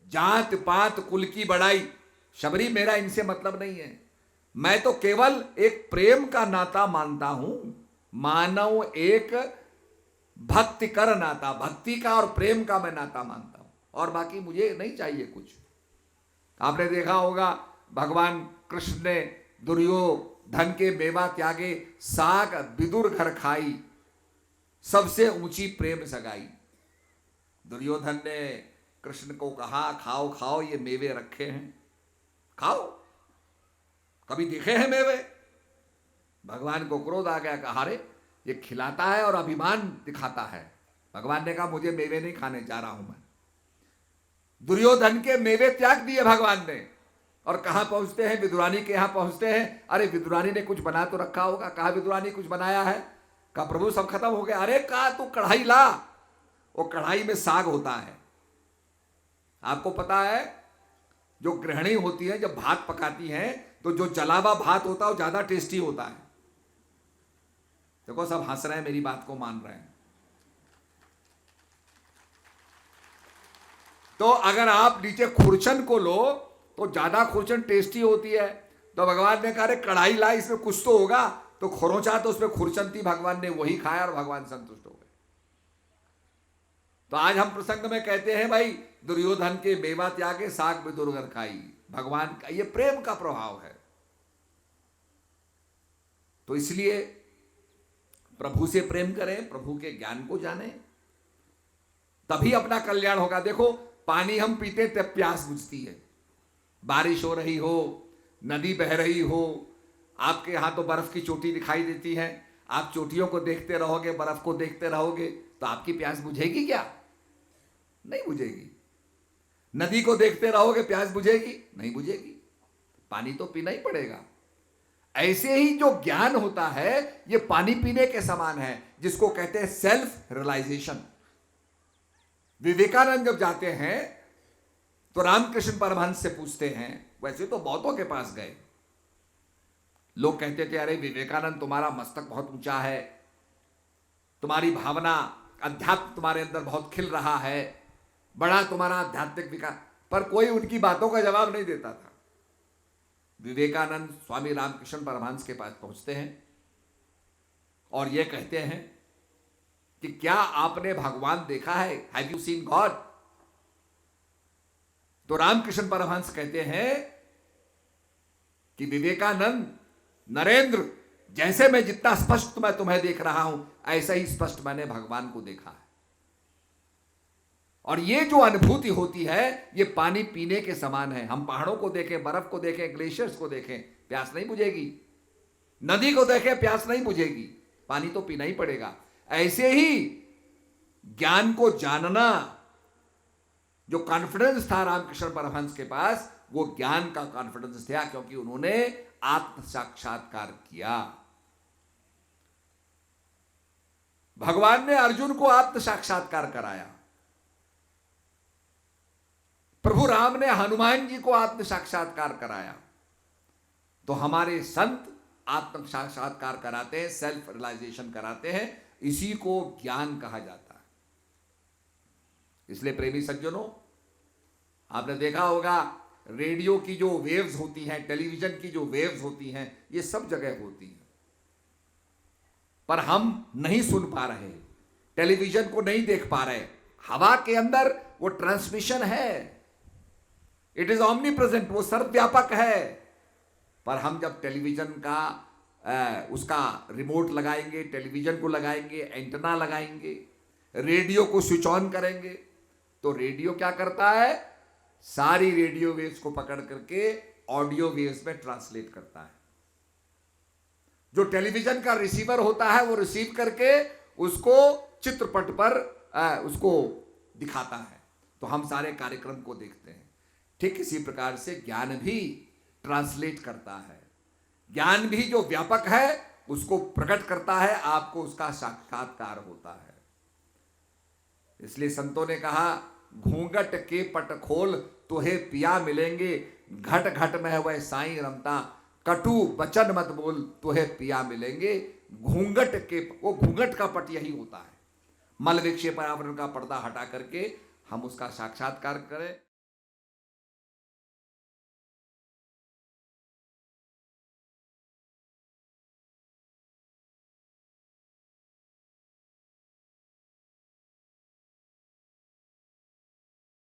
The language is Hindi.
जात पात कुल की बड़ाई, शबरी मेरा इनसे मतलब नहीं है। मैं तो केवल एक प्रेम का नाता मानता हूं, मानव एक भक्ति कर नाता, भक्ति का और प्रेम का मैं नाता मानता हूं, और बाकी मुझे नहीं चाहिए कुछ। आपने देखा होगा भगवान कृष्ण ने दुर्योधन के मेवा त्यागे, साग विदुर घर खाई, सबसे ऊंची प्रेम सगाई। दुर्योधन ने कृष्ण को कहा खाओ खाओ ये मेवे रखे हैं, खाओ, कभी देखे हैं मेवे? भगवान को क्रोध आ गया, कहा अरे ये खिलाता है और अभिमान दिखाता है। भगवान ने कहा मुझे मेवे नहीं खाने, जा रहा हूं मैं। दुर्योधन के मेवे त्याग दिए भगवान ने, और कहां पहुंचते हैं? विदुरानी के यहां पहुंचते हैं। अरे विदुरानी ने कुछ बना तो रखा होगा। कहा विदुरानी कुछ बनाया है? कहा प्रभु सब खत्म हो गया। अरे कहा तू कढ़ाई ला, वो कढ़ाई में साग होता है। आपको पता है जो गृहिणी होती है जब भात पकाती है तो जो जलावा भात होता है वो ज्यादा टेस्टी होता है। देखो सब हंस रहे हैं, मेरी बात को मान रहे हैं। तो अगर आप नीचे खुरचन को लो तो ज्यादा खुरचन टेस्टी होती है। तो भगवान ने कहा कढ़ाई ला, इसमें कुछ तो होगा, तो खोरोचा तो उसमें खुरचन थी, भगवान ने वही खाया और भगवान संतुष्ट हो गए। तो आज हम प्रसंग में कहते हैं भाई दुर्योधन के मेवा त्यागे, साग विदुर घर खाई। भगवान का ये प्रेम का प्रभाव है। तो इसलिए प्रभु से प्रेम करें, प्रभु के ज्ञान को जानें, तभी अपना कल्याण होगा। देखो पानी हम पीते तब प्यास बुझती है, बारिश हो रही हो, नदी बह रही हो, आपके यहां तो बर्फ की चोटी दिखाई देती है, आप चोटियों को देखते रहोगे, बर्फ को देखते रहोगे, तो आपकी प्यास बुझेगी क्या? नहीं बुझेगी। नदी को देखते रहोगे, प्यास बुझेगी? नहीं बुझेगी। पानी तो पीना ही पड़ेगा। ऐसे ही जो ज्ञान होता है ये पानी पीने के समान है, जिसको कहते हैं सेल्फ रियलाइजेशन। विवेकानंद जब जाते हैं तो रामकृष्ण परमहंस से पूछते हैं, वैसे तो बहुतों के पास गए, लोग कहते थे अरे विवेकानंद तुम्हारा मस्तक बहुत ऊंचा है, तुम्हारी भावना अध्यात्म तुम्हारे अंदर बहुत खिल रहा है, बड़ा तुम्हारा आध्यात्मिक विकास, पर कोई उनकी बातों का जवाब नहीं देता था। विवेकानंद स्वामी रामकृष्ण परमहंस के पास पहुंचते हैं और यह कहते हैं कि क्या आपने भगवान देखा है? Have you seen God? तो रामकृष्ण परमहंस कहते हैं कि विवेकानंद, नरेंद्र, जैसे मैं जितना स्पष्ट मैं तुम्हें देख रहा हूं ऐसा ही स्पष्ट मैंने भगवान को देखा है। और ये जो अनुभूति होती है ये पानी पीने के समान है। हम पहाड़ों को देखें, बर्फ को देखें, ग्लेशियर्स को देखें, प्यास नहीं बुझेगी। नदी को देखें, प्यास नहीं बुझेगी, पानी तो पीना ही पड़ेगा। ऐसे ही ज्ञान को जानना, जो कॉन्फिडेंस था रामकृष्ण परमहंस के पास, वो ज्ञान का कॉन्फिडेंस था, क्योंकि उन्होंने आत्म साक्षात्कार किया। भगवान ने अर्जुन को आत्म साक्षात्कार कराया, प्रभु राम ने हनुमान जी को आत्म साक्षात्कार कराया। तो हमारे संत आत्म साक्षात्कार कराते हैं, सेल्फ रियलाइजेशन कराते हैं, इसी को ज्ञान कहा जाता है। इसलिए प्रेमी सज्जनों, आपने देखा होगा रेडियो की जो वेव्स होती हैं, टेलीविजन की जो वेव्स होती हैं, ये सब जगह होती हैं, पर हम नहीं सुन पा रहे, टेलीविजन को नहीं देख पा रहे। हवा के अंदर वो ट्रांसमिशन है, इट इज ऑमनी प्रेजेंट, वो सर्वव्यापक है। पर हम जब टेलीविजन का उसका रिमोट लगाएंगे, टेलीविजन को लगाएंगे, एंटेना लगाएंगे, रेडियो को स्विच ऑन करेंगे, तो रेडियो क्या करता है? सारी रेडियो वेव्स को पकड़ करके ऑडियो वेव्स में ट्रांसलेट करता है। जो टेलीविजन का रिसीवर होता है वो रिसीव करके उसको चित्रपट पर उसको दिखाता है, तो हम सारे कार्यक्रम को देखते हैं। ठीक इसी प्रकार से ज्ञान भी ट्रांसलेट करता है, ज्ञान भी जो व्यापक है उसको प्रकट करता है, आपको उसका साक्षात्कार होता है। इसलिए संतों ने कहा घूंघट के पट खोल तुहे पिया मिलेंगे, घट घट में वह साईं रमता, कटु वचन मत बोल तुहे पिया मिलेंगे। घूंघट के, वो घूंघट का पट यही होता है, मल विक्षेप आवरण का पर्दा हटा करके हम उसका साक्षात्कार करें।